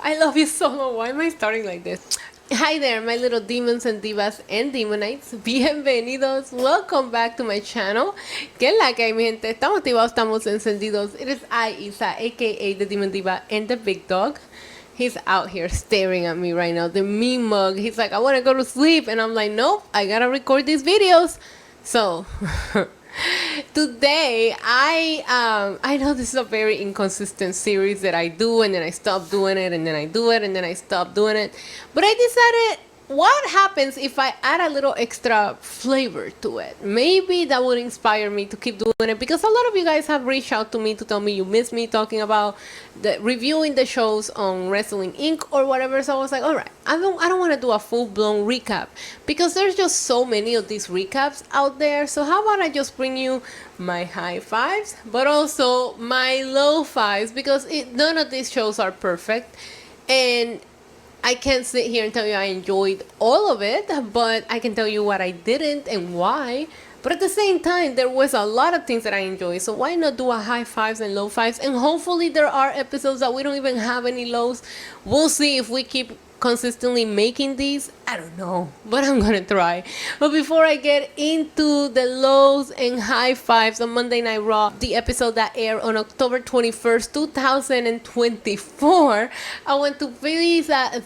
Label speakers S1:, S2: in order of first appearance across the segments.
S1: I love you so much. Why am I starting like this? Hi there, my little demons and divas and demonites. Bienvenidos. Welcome back to my channel. ¿Qué es la que hay, mi gente? Estamos activados, estamos encendidos. It is I, Isa, aka the Demon Diva and the Big Dog. He's out here staring at me right now. The mean mug. He's like, I want to go to sleep. And I'm like, nope, I gotta record these videos. So... Today, I know this is a very inconsistent series that I do and then I stop doing it and then I do it and then I stop doing it. But I decided, what happens if I add a little extra flavor to it? Maybe that would inspire me to keep doing it, because a lot of you guys have reached out to me to tell me you miss me talking about reviewing the shows on Wrestling Inc. or whatever. So I was like, all right, I don't want to do a full-blown recap because there's just so many of these recaps out there. So how about I just bring you my high fives, but also my low fives, because none of these shows are perfect. And I can't sit here and tell you I enjoyed all of it, but I can tell you what I didn't and why. But at the same time, there was a lot of things that I enjoyed. So why not do a high fives and low fives? And hopefully there are episodes that we don't even have any lows. We'll see if we keep consistently making these. I don't know, but I'm gonna try. But before I get into the lows and high fives on Monday Night Raw, the episode that aired on October 21st, 2024, I want to please I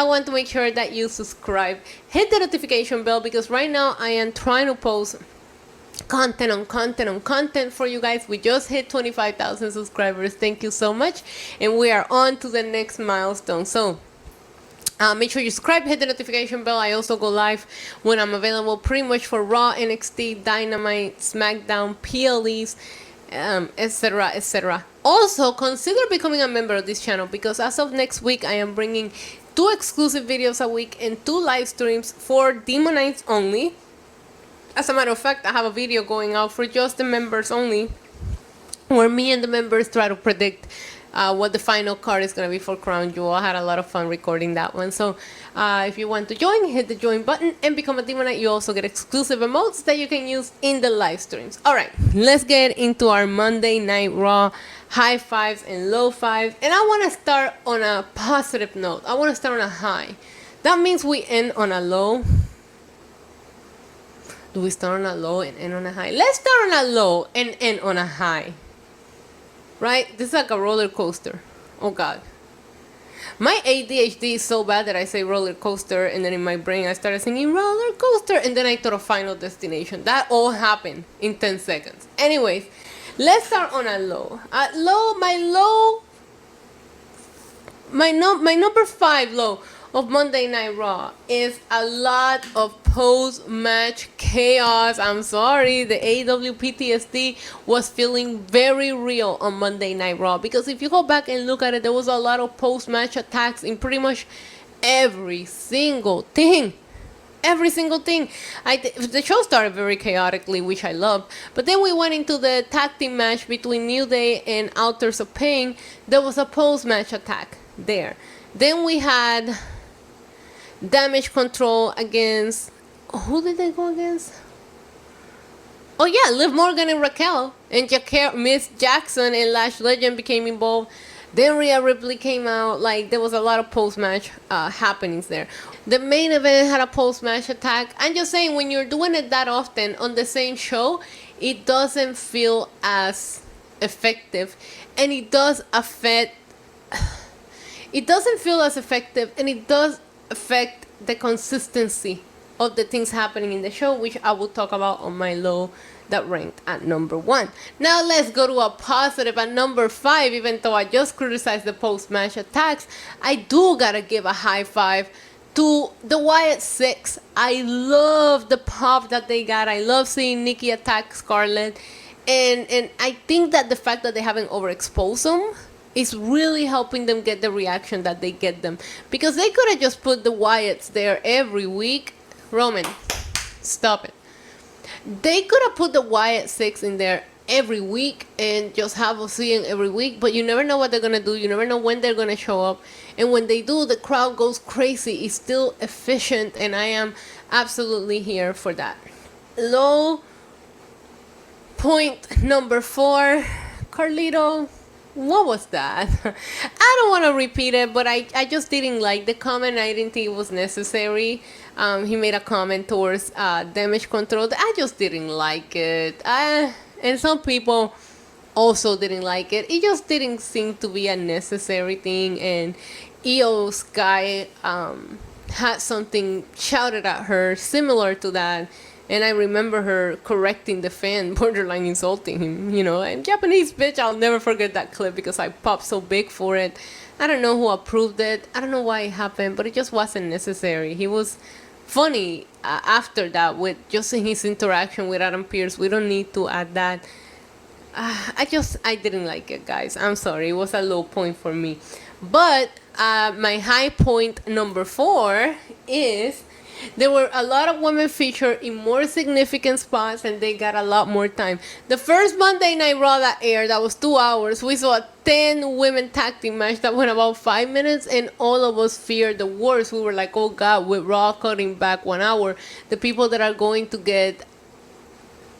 S1: want to make sure that you subscribe, hit the notification bell, because right now I am trying to post content on content on content for you guys. We just hit 25,000 subscribers. Thank you so much, and we are on to the next milestone. So make sure you subscribe, hit the notification bell. I also go live when I'm available, pretty much for Raw, NXT, Dynamite, SmackDown, PLEs, etc, etc. Also, consider becoming a member of this channel, because as of next week I am bringing 2 exclusive videos a week and 2 live streams for Demonites only. As a matter of fact, I have a video going out for just the members only, where me and the members try to predict what the final card is going to be for Crown Jewel. I had a lot of fun recording that one. So if you want to join, hit the join button and become a Demonite. You also get exclusive emotes that you can use in the live streams. All right, let's get into our Monday Night Raw high fives and low fives. And I want to start on a positive note. I want to start on a high. That means we end on a low. Do we start on a low and end on a high? Let's start on a low and end on a high. Right? This is like a roller coaster. Oh God. My ADHD is so bad that I say roller coaster, and then in my brain I started singing roller coaster, and then I thought of Final Destination. That all happened in 10 seconds. Anyways, let's start on a low. My number 5 low of Monday Night Raw is a lot of post-match chaos. I'm sorry, the AEW PTSD was feeling very real on Monday Night Raw, because if you go back and look at it, there was a lot of post-match attacks in pretty much every single thing. Every single thing. The show started very chaotically, which I loved, but then we went into the tag team match between New Day and Authors of Pain. There was a post-match attack there. Then we had Damage Control against... Who did they go against? Oh yeah, Liv Morgan and Raquel. And Miss Jackson and Lash Legend became involved. Then Rhea Ripley came out. Like, there was a lot of post-match happenings there. The main event had a post-match attack. I'm just saying, when you're doing it that often on the same show, it doesn't feel as effective. And it does affect... It doesn't feel as effective, and it does affect the consistency of the things happening in the show, which I will talk about on my low that ranked at number 1. Now let's go to a positive at number 5. Even though I just criticized the post-match attacks, I do gotta give a high five to the Wyatt 6. I love the pop that they got. I love seeing Nikki attack Scarlett, and I think that the fact that they haven't overexposed them is really helping them get the reaction that they get them, because they could have just put the Wyatts there every week. Roman, stop it. They could have put the Wyatt 6 in there every week and just have us seeing every week, but you never know what they're gonna do. You never know when they're gonna show up, and when they do, the crowd goes crazy. It's still efficient, and I am absolutely here for that. Low point number 4, Carlito. what was that? I don't want to repeat it, but I just didn't like the comment. I didn't think it was necessary. He made a comment towards damage control. I just didn't like it. And some people also didn't like it. It just didn't seem to be a necessary thing. And EO Sky had something shouted at her similar to that. And I remember her correcting the fan, borderline insulting him. I'm Japanese, bitch. I'll never forget that clip because I popped so big for it. I don't know who approved it. I don't know why it happened, but it just wasn't necessary. He was funny after that with just in his interaction with Adam Pearce. We don't need to add that. I didn't like it, guys. I'm sorry. It was a low point for me. But my high point number 4 is there were a lot of women featured in more significant spots and they got a lot more time. The first Monday Night Raw that aired, that was 2 hours, we saw a 10 women tag team match that went about 5 minutes and all of us feared the worst. We were like, oh God, with Raw cutting back 1 hour, the people that are going to get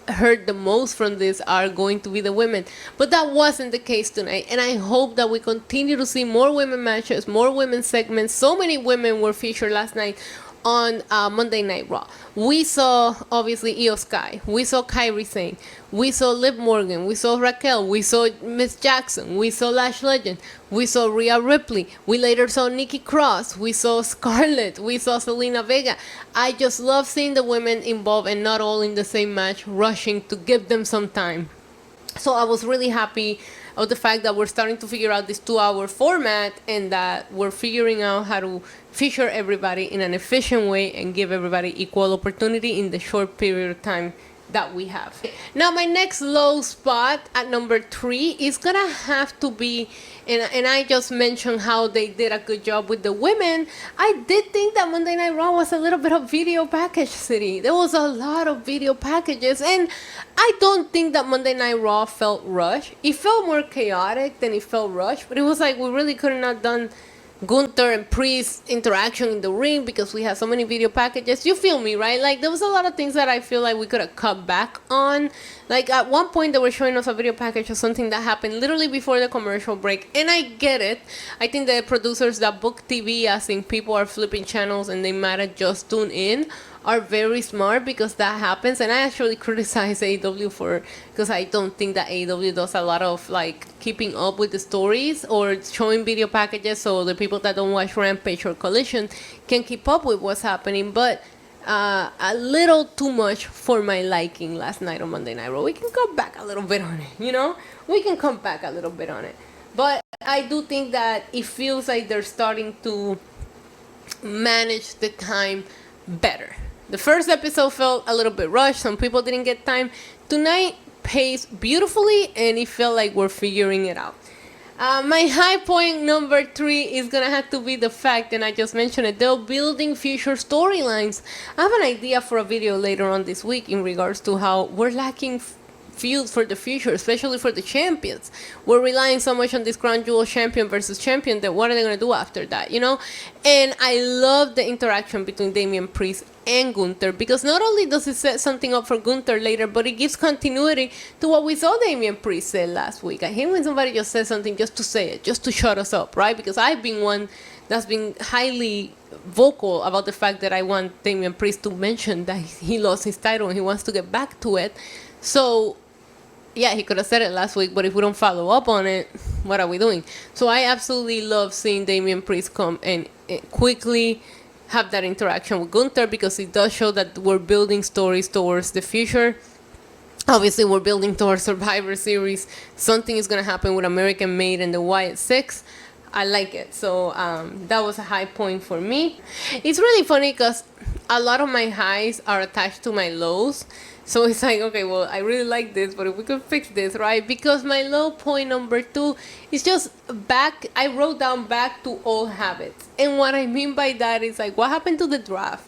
S1: hurt the most from this are going to be the women. But that wasn't the case tonight, and I hope that we continue to see more women matches, more women segments. So many women were featured last night on Monday Night Raw. We saw obviously Io Sky, we saw Kairi Sane, we saw Liv Morgan, we saw Raquel, we saw Miss Jackson, we saw Lash Legend, we saw Rhea Ripley, we later saw Nikki Cross, we saw Scarlett, we saw Selena Vega. I just love seeing the women involved and not all in the same match, rushing to give them some time. So I was really happy of the fact that we're starting to figure out this 2-hour format and that we're figuring out how to feature everybody in an efficient way and give everybody equal opportunity in the short period of time that we have. Now my next low spot at number 3 is gonna have to be, and I just mentioned how they did a good job with the women. I did think that Monday Night Raw was a little bit of video package city. There was a lot of video packages, and I don't think that Monday Night Raw felt rushed. It felt more chaotic than it felt rushed, but it was like we really could have not done Gunther and Priest interaction in the ring because we had so many video packages. You feel me, right? Like there was a lot of things that I feel like we could have cut back on. Like at one point they were showing us a video package of something that happened literally before the commercial break, and I get it. I think the producers that book TV, as in people are flipping channels and they might have just tuned in, are very smart because that happens. And I actually criticize AEW for, because I don't think that AEW does a lot of like keeping up with the stories or showing video packages so the people that don't watch Rampage or Collision can keep up with what's happening. But a little too much for my liking last night on Monday Night Raw. We can come back a little bit on it, we can come back a little bit on it. But I do think that it feels like they're starting to manage the time better. The first episode felt a little bit rushed. Some people didn't get time. Tonight paced beautifully, and it felt like we're figuring it out. My high point number 3 is gonna have to be the fact, and I just mentioned it, they're building future storylines. I have an idea for a video later on this week in regards to how we're lacking feuds for the future, especially for the champions. We're relying so much on this crown jewel champion versus champion that what are they going to do after that, And I love the interaction between Damian Priest and Gunther, because not only does it set something up for Gunther later, but it gives continuity to what we saw Damian Priest say last week. I hate when somebody just says something just to say it, just to shut us up, right? Because I've been one that's been highly vocal about the fact that I want Damian Priest to mention that he lost his title and he wants to get back to it. So yeah, he could have said it last week, but if we don't follow up on it, what are we doing? So I absolutely love seeing Damian Priest come and quickly have that interaction with Gunther, because it does show that we're building stories towards the future. Obviously, we're building towards Survivor Series. Something is going to happen with American Made and the Wyatt Six. I like it. So that was a high point for me. It's really funny because a lot of my highs are attached to my lows. So it's like, okay, well, I really like this, but if we could fix this, right? Because my low point number 2 is just back. I wrote down back to old habits. And what I mean by that is like, what happened to the draft?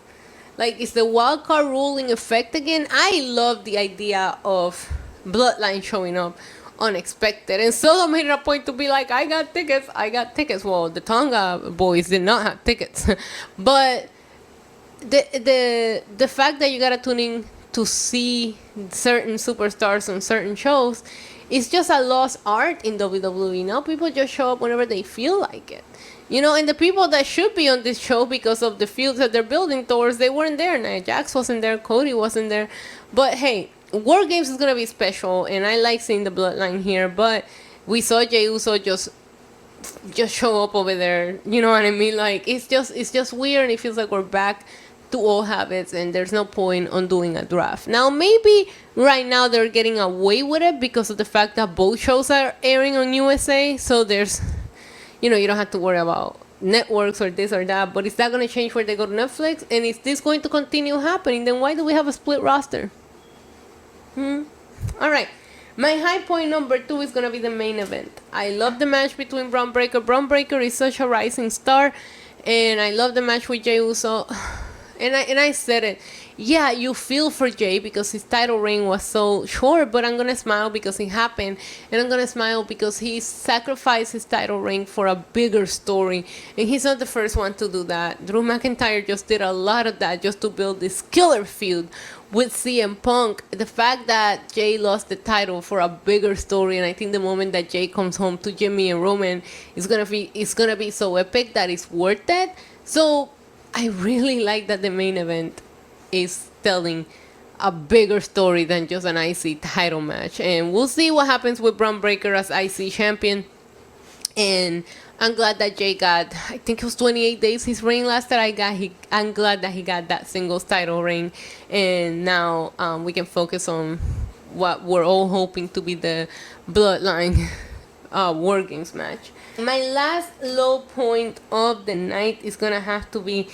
S1: Like, is the wild card rule in effect again? I love the idea of Bloodline showing up unexpected. And Solo made it a point to be like, I got tickets. Well, the Tonga boys did not have tickets. But the fact that you gotta tune in to see certain superstars on certain shows it's just a lost art in WWE. Now people just show up whenever they feel like it. And the people that should be on this show because of the fields that they're building towards, they weren't there. Nia Jax wasn't there. Cody wasn't there. But hey, War Games is going to be special, and I like seeing the bloodline here. But we saw Jey Uso just show up over there. You know what I mean? Like, it's just weird, and it feels like we're back to old habits, and there's no point on doing a draft. Now, maybe right now they're getting away with it because of the fact that both shows are airing on USA, so there's... you don't have to worry about networks or this or that. But is that going to change where they go to Netflix? And is this going to continue happening? Then why do we have a split roster? All right. My high point number 2 is going to be the main event. I love the match between Braun Breaker. Braun Breaker is such a rising star. And I love the match with Jey Uso. And I said it. Yeah, you feel for Jey because his title reign was so short, but I'm going to smile because it happened. And I'm going to smile because he sacrificed his title reign for a bigger story. And he's not the first one to do that. Drew McIntyre just did a lot of that just to build this killer feud with CM Punk. The fact that Jey lost the title for a bigger story, and I think the moment that Jey comes home to Jimmy and Roman is gonna be so epic that it's worth it. So I really like that the main event is telling a bigger story than just an IC title match. And we'll see what happens with Braun Breaker as IC champion. And I'm glad that Jey got, I think it was 28 days his reign lasted. I'm glad that he got that singles title reign. And now we can focus on what we're all hoping to be the Bloodline War Games match. My last low point of the night is going to have to be,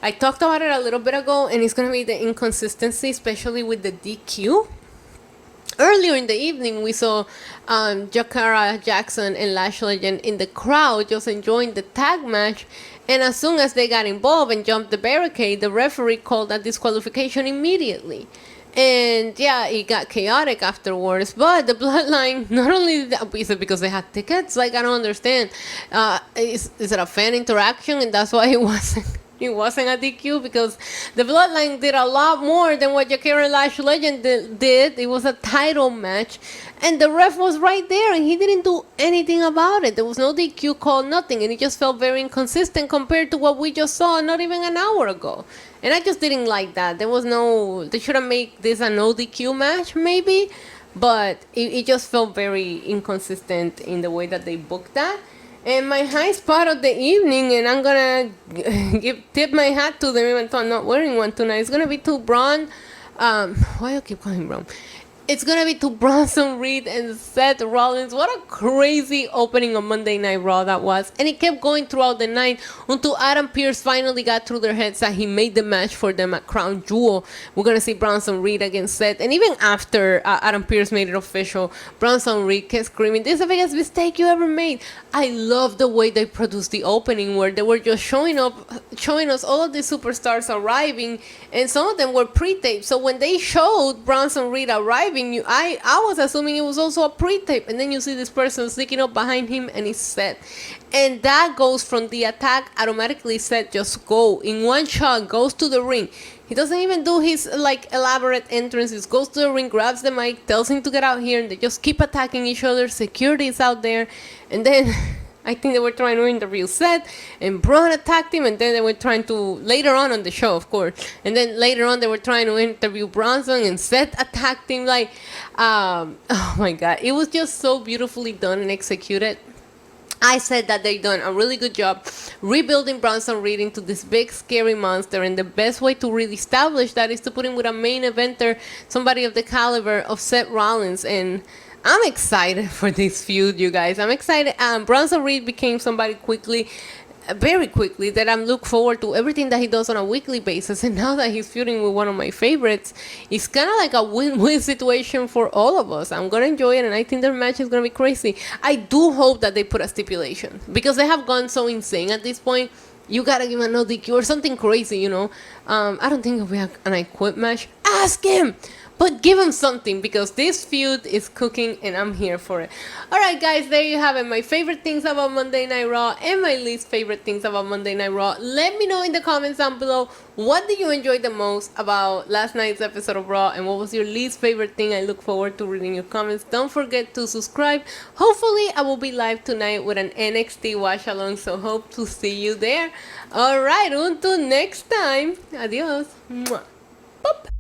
S1: I talked about it a little bit ago, and it's going to be the inconsistency, especially with the DQ. Earlier in the evening, we saw Jakara Jackson and Lash Legend in the crowd just enjoying the tag match. And as soon as they got involved and jumped the barricade, the referee called a disqualification immediately. And yeah, it got chaotic afterwards. But the Bloodline, not only is it because they had tickets? Like, I don't understand. Is it a fan interaction? And that's why it wasn't a DQ, because the Bloodline did a lot more than what Jakara and Lash Legend did. It was a title match, and the ref was right there, and he didn't do anything about it. There was no DQ call, nothing, and it just felt very inconsistent compared to what we just saw not even an hour ago. And I just didn't like that. They should have made this a no DQ match, maybe, but it just felt very inconsistent in the way that they booked that. And my high spot of the evening, and I'm gonna tip my hat to them even though I'm not wearing one tonight, it's gonna be to Braun. Why do I keep calling him Braun? It's gonna be to Bronson Reed and Seth Rollins. What a crazy opening on Monday Night Raw that was. And it kept going throughout the night until Adam Pearce finally got through their heads that he made the match for them at Crown Jewel. We're gonna see Bronson Reed against Seth. And even after Adam Pearce made it official, Bronson Reed kept screaming, "This is the biggest mistake you ever made." I love the way they produced the opening, where they were just showing us all of the superstars arriving, and some of them were pre-taped. So when they showed Bronson Reed arriving, I was assuming it was also a pre-tape, and then you see this person sneaking up behind him, and it's Seth. And that goes from the attack, automatically Seth just go in one shot, goes to the ring. He doesn't even do his elaborate entrances, goes to the ring, grabs the mic, tells him to get out here, and they just keep attacking each other. Security is out there, and then I think they were trying to interview Seth, and Braun attacked him, and then they were trying to, later on the show, of course, and then later on they were trying to interview Bronson, and Seth attacked him. Oh my God, it was just so beautifully done and executed. I said that they done a really good job rebuilding Bronson Reed into this big scary monster, and the best way to really establish that is to put him with a main eventer, somebody of the caliber of Seth Rollins. And I'm excited for this feud, you guys. I'm excited. Bronson Reed became somebody very quickly, that I'm looking forward to everything that he does on a weekly basis. And now that he's feuding with one of my favorites, it's kind of like a win-win situation for all of us. I'm going to enjoy it, and I think their match is going to be crazy. I do hope that they put a stipulation, because they have gone so insane at this point. You got to give him a no DQ or something crazy, I don't think it'll be an I Quit match. Ask him! But give them something because this feud is cooking and I'm here for it. Alright, guys, there you have it. My favorite things about Monday Night Raw and my least favorite things about Monday Night Raw. Let me know in the comments down below, what did you enjoy the most about last night's episode of Raw and what was your least favorite thing? I look forward to reading your comments. Don't forget to subscribe. Hopefully, I will be live tonight with an NXT watch along, so hope to see you there. Alright, until next time. Adios. Mwah. Boop.